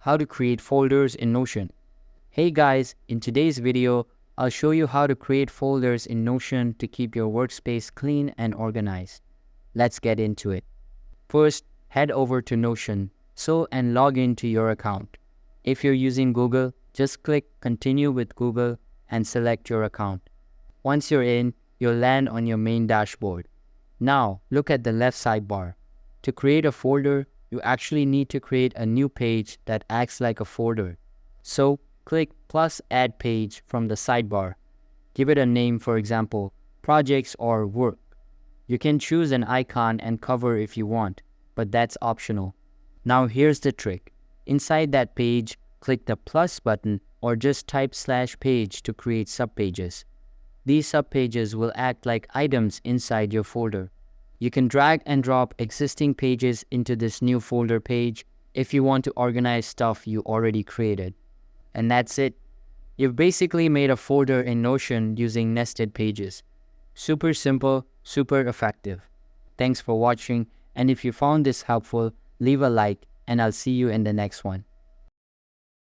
how to create folders in Notion. Hey guys, in today's video, I'll show you how to create folders in Notion to keep your workspace clean and organized. Let's get into it. First, head over to Notion and log into your account. If you're using Google, just click Continue with Google and select your account. Once you're in, you'll land on your main dashboard. Now, look at the left sidebar. To create a folder, you actually need to create a new page that acts like a folder. So, click plus Add Page from the sidebar. Give it a name, for example, Projects or Work. You can choose an icon and cover if you want, but that's optional. Now here's the trick. Inside that page, click the plus button or just type /page to create subpages. These subpages will act like items inside your folder. You can drag and drop existing pages into this new folder page if you want to organize stuff you already created. And that's it. You've basically made a folder in Notion using nested pages. Super simple, super effective. Thanks for watching, and if you found this helpful, leave a like and I'll see you in the next one.